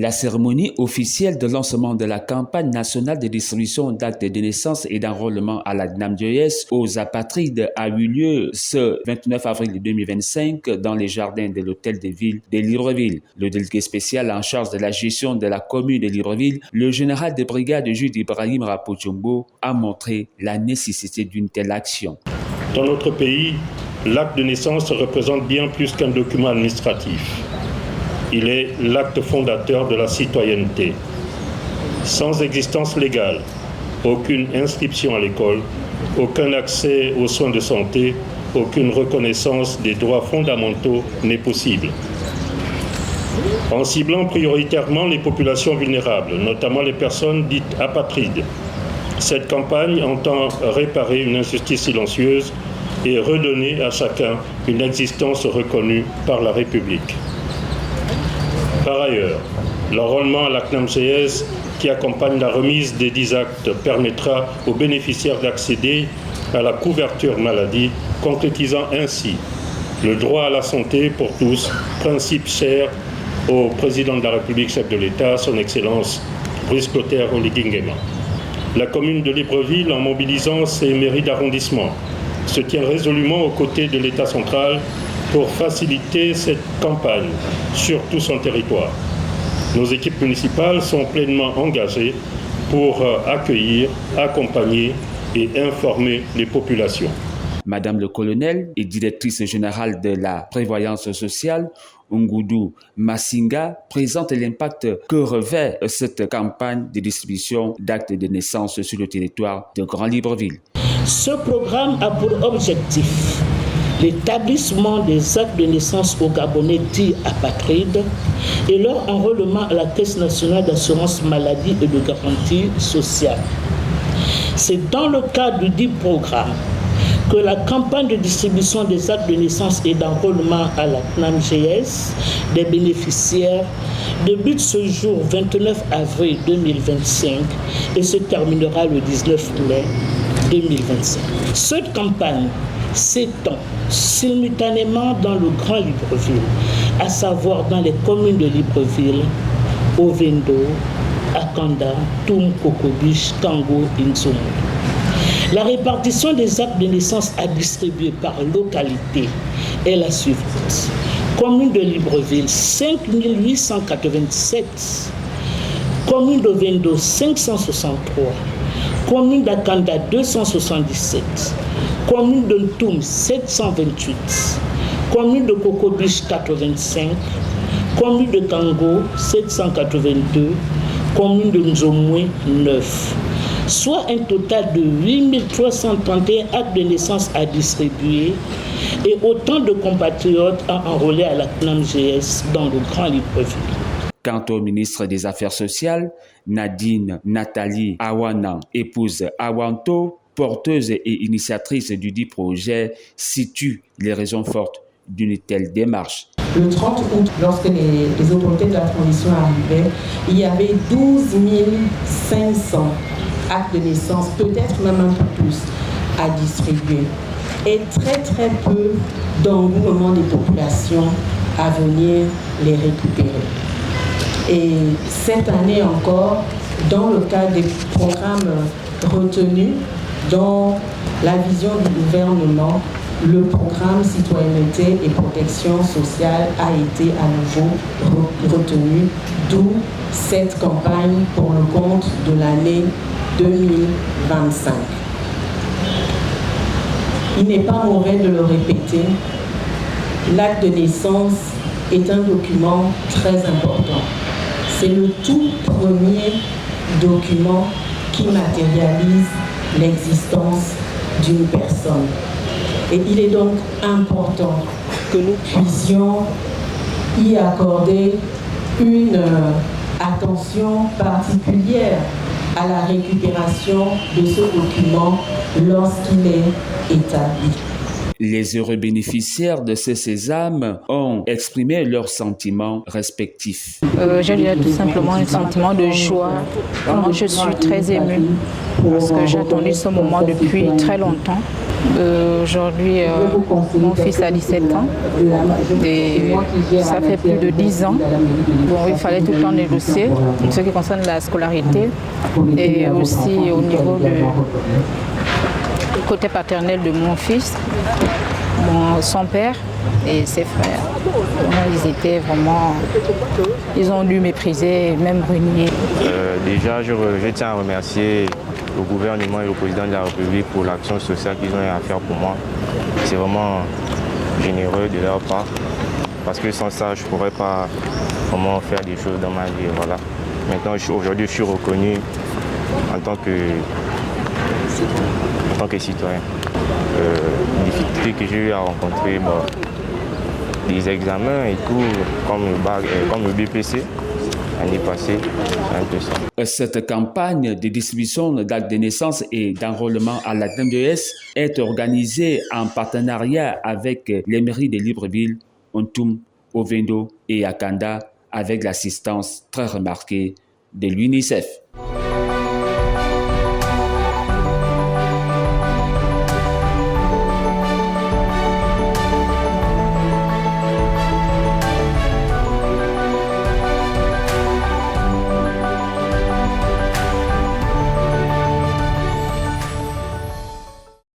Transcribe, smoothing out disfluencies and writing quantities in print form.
La cérémonie officielle de lancement de la campagne nationale de distribution d'actes de naissance et d'enrôlement à la CNAMJS aux apatrides a eu lieu ce 29 avril 2025 dans les jardins de l'hôtel de ville de Libreville. Le délégué spécial en charge de la gestion de la commune de Libreville, le général de brigade Jude Ibrahim Rapochombo, a montré la nécessité d'une telle action. Dans notre pays, l'acte de naissance représente bien plus qu'un document administratif. Il est l'acte fondateur de la citoyenneté. Sans existence légale, aucune inscription à l'école, aucun accès aux soins de santé, aucune reconnaissance des droits fondamentaux n'est possible. En ciblant prioritairement les populations vulnérables, notamment les personnes dites apatrides, cette campagne entend réparer une injustice silencieuse et redonner à chacun une existence reconnue par la République. Par ailleurs, l'enrôlement à la CNAMJS qui accompagne la remise des 10 actes permettra aux bénéficiaires d'accéder à la couverture maladie, concrétisant ainsi le droit à la santé pour tous, principe cher au président de la République, chef de l'État, son Excellence Brice Clotaire Oligui Nguema. La commune de Libreville, en mobilisant ses mairies d'arrondissement, se tient résolument aux côtés de l'État central pour faciliter cette campagne sur tout son territoire. Nos équipes municipales sont pleinement engagées pour accueillir, accompagner et informer les populations. Madame le colonel et directrice générale de la prévoyance sociale, Ngoudou Massinga, présente l'impact que revêt cette campagne de distribution d'actes de naissance sur le territoire de Grand Libreville. Ce programme a pour objectif l'établissement des actes de naissance aux Gabonais dits apatrides et leur enrôlement à la Caisse nationale d'assurance maladie et de garantie sociale. C'est dans le cadre du dit programme que la campagne de distribution des actes de naissance et d'enrôlement à la CNAMJS des bénéficiaires débute ce jour 29 avril 2025 et se terminera le 19 mai 2025. Cette campagne s'étend simultanément dans le Grand Libreville, à savoir dans les communes de Libreville, Ovendo, Akanda, Toum, Kokobiche, Kango et Nsomo. La répartition des actes de naissance à distribuer par localité est la suivante. Commune de Libreville, 5 887. Commune d'Ovendo, 563. Commune d'Akanda, 277. Commune de Ntoum, 728. Commune de Kokobiche, 85. Commune de Kango, 782. Commune de Nzomwe, 9. Soit un total de 8331 actes de naissance à distribuer et autant de compatriotes à enrôler à la CNAMJS dans le Grand Libreville. Quant au ministre des Affaires sociales, Nadine Nathalie Awana, épouse Awanto, porteuse et initiatrice du dit projet, situe les raisons fortes d'une telle démarche. Le 30 août, lorsque les autorités de la transition arrivaient, il y avait 12 500 actes de naissance, peut-être même un peu plus, à distribuer. Et très très peu d'engouement des populations à venir les récupérer. Et cette année encore, dans le cadre des programmes retenus, dans la vision du gouvernement, le programme Citoyenneté et Protection sociale a été à nouveau retenu, d'où cette campagne pour le compte de l'année 2025. Il n'est pas mauvais de le répéter, l'acte de naissance est un document très important. C'est le tout premier document qui matérialise l'existence d'une personne. Et il est donc important que nous puissions y accorder une attention particulière à la récupération de ce document lorsqu'il est établi. Les heureux bénéficiaires de ce sésame ont exprimé leurs sentiments respectifs. J'ai tout simplement un sentiment de joie. Vraiment, je suis très émue parce que j'attendais ce moment depuis très longtemps. Aujourd'hui, mon fils a 17 ans et ça fait plus de 10 ans. Bon, il fallait tout le temps négocier en ce qui concerne la scolarité et aussi au niveau du côté paternel de mon fils, son père et ses frères. Ils étaient vraiment, ils ont dû mépriser, même renier. Déjà, je tiens à remercier le gouvernement et le président de la République pour l'action sociale qu'ils ont eu à faire pour moi. C'est vraiment généreux de leur part, parce que sans ça, je ne pourrais pas vraiment faire des choses dans ma vie. Voilà. Maintenant, aujourd'hui, je suis reconnu en tant que citoyen. Les difficultés que j'ai eu à rencontrer, des examens et tout, comme le BPC, l'année passée, un peu ça. Cette campagne de distribution d'actes de naissance et d'enrôlement à la CNAMDES est organisée en partenariat avec les mairies de Libreville, Ontoum, Ovendo et Akanda, avec l'assistance très remarquée de l'UNICEF.